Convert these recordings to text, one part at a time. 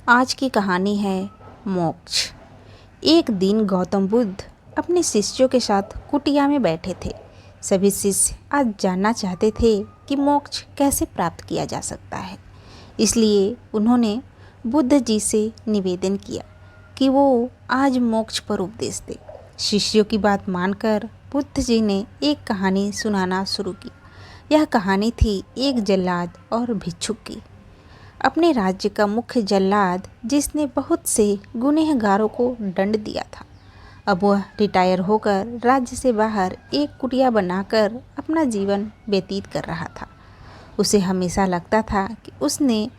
आज की कहानी है मोक्ष। एक दिन गौतम बुद्ध अपने शिष्यों के साथ कुटिया में बैठे थे। सभी शिष्य आज जानना चाहते थे कि मोक्ष कैसे प्राप्त किया जा सकता है। इसलिए उन्होंने बुद्ध जी से निवेदन किया कि वो आज मोक्ष पर उपदेश दें। शिष्यों की बात मानकर बुद्ध जी ने एक कहानी सुनाना शुरू की। यह कहानी थी एक जल्लाद और भिक्षुक की। अपने राज्य का मुख्य जल्लाद जिसने बहुत से गुनहगारों को दंड दिया था, अब वह रिटायर होकर राज्य से बाहर एक कुटिया बनाकर अपना जीवन व्यतीत कर रहा था। उसे हमेशा लगता था कि उसने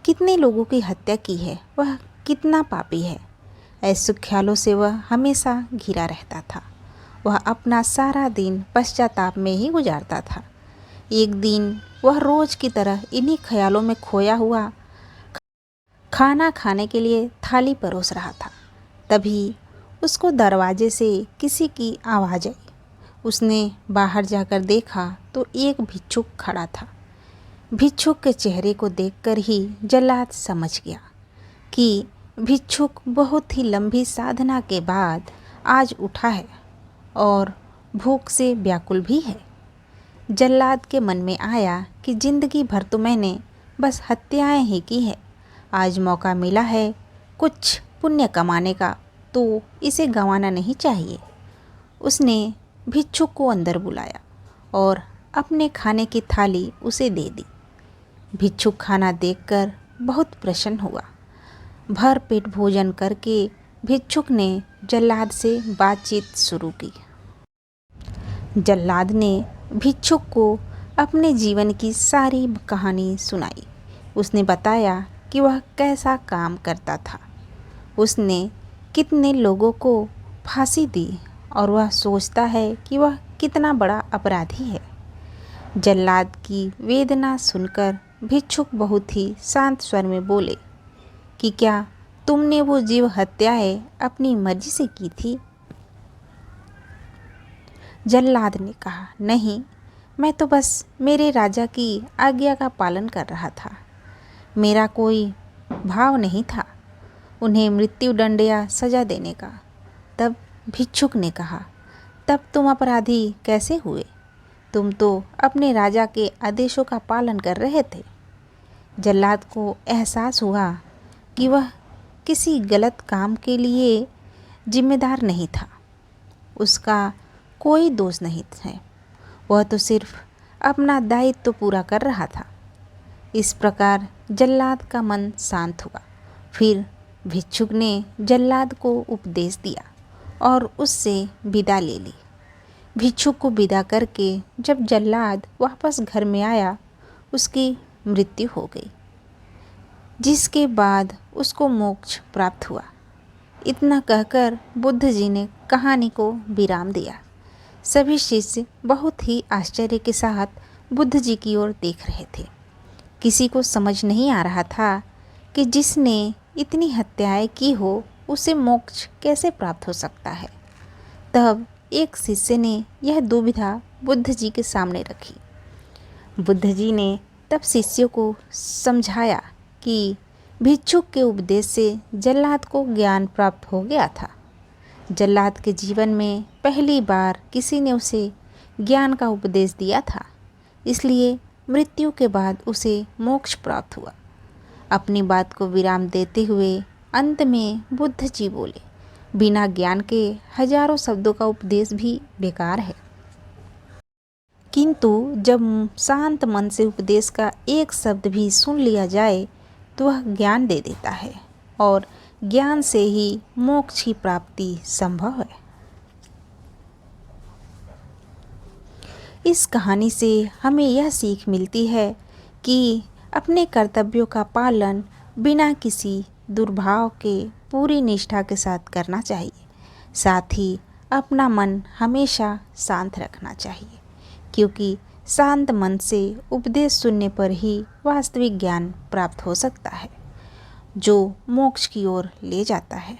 कितने लोगों की हत्या की है, वह कितना पापी है। ऐसे ख्यालों से वह हमेशा घिरा रहता था। वह अपना सारा दिन पश्चाताप में ही गुजारता था। एक दिन वह रोज की तरह इन्हीं ख्यालों में खोया हुआ खाना खाने के लिए थाली परोस रहा था। तभी उसको दरवाजे से किसी की आवाज़ आई। उसने बाहर जाकर देखा तो एक भिक्षुक खड़ा था। भिक्षुक के चेहरे को देखकर ही जल्लाद समझ गया कि भिक्षुक बहुत ही लंबी साधना के बाद आज उठा है और भूख से व्याकुल भी है। जल्लाद के मन में आया कि जिंदगी भर तो मैंने बस हत्याएं ही की है। आज मौका मिला है कुछ पुण्य कमाने का, तो इसे गंवाना नहीं चाहिए। उसने भिक्षुक को अंदर बुलाया और अपने खाने की थाली उसे दे दी। भिक्षुक खाना देखकर बहुत प्रसन्न हुआ। भर पेट भोजन करके भिक्षुक ने जल्लाद से बातचीत शुरू की। जल्लाद ने भिक्षुक को अपने जीवन की सारी कहानी सुनाई। उसने बताया कि वह कैसा काम करता था, उसने कितने लोगों को फांसी दी और वह सोचता है कि वह कितना बड़ा अपराधी है। जल्लाद की वेदना सुनकर भिक्षुक बहुत ही शांत स्वर में बोले कि क्या तुमने वो जीव हत्याएं अपनी मर्जी से की थी? जल्लाद ने कहा, नहीं, मैं तो बस मेरे राजा की आज्ञा का पालन कर रहा था। मेरा कोई भाव नहीं था उन्हें मृत्यु दंड या सजा देने का। तब भिक्षुक ने कहा, तब तुम अपराधी कैसे हुए? तुम तो अपने राजा के आदेशों का पालन कर रहे थे। जल्लाद को एहसास हुआ कि वह किसी गलत काम के लिए जिम्मेदार नहीं था। उसका कोई दोष नहीं है, वह तो सिर्फ अपना दायित्व तो पूरा कर रहा था। इस प्रकार जल्लाद का मन शांत हुआ। फिर भिक्षुक ने जल्लाद को उपदेश दिया और उससे विदा ले ली। भिक्षुक को विदा करके जब जल्लाद वापस घर में आया, उसकी मृत्यु हो गई, जिसके बाद उसको मोक्ष प्राप्त हुआ। इतना कहकर बुद्ध जी ने कहानी को विराम दिया। सभी शिष्य बहुत ही आश्चर्य के साथ बुद्ध जी की ओर देख रहे थे। किसी को समझ नहीं आ रहा था कि जिसने इतनी हत्याएं की हो उसे मोक्ष कैसे प्राप्त हो सकता है। तब एक शिष्य ने यह दुविधा बुद्ध जी के सामने रखी। बुद्ध जी ने तब शिष्यों को समझाया कि भिक्षुक के उपदेश से जल्लाद को ज्ञान प्राप्त हो गया था। जल्लाद के जीवन में पहली बार किसी ने उसे ज्ञान का उपदेश दिया था, इसलिए मृत्यु के बाद उसे मोक्ष प्राप्त हुआ। अपनी बात को विराम देते हुए अंत में बुद्ध जी बोले, बिना ज्ञान के हजारों शब्दों का उपदेश भी बेकार है, किंतु जब शांत मन से उपदेश का एक शब्द भी सुन लिया जाए तो वह ज्ञान दे देता है और ज्ञान से ही मोक्ष की प्राप्ति संभव है। इस कहानी से हमें यह सीख मिलती है कि अपने कर्तव्यों का पालन बिना किसी दुर्भाव के पूरी निष्ठा के साथ करना चाहिए। साथ ही अपना मन हमेशा शांत रखना चाहिए, क्योंकि शांत मन से उपदेश सुनने पर ही वास्तविक ज्ञान प्राप्त हो सकता है, जो मोक्ष की ओर ले जाता है।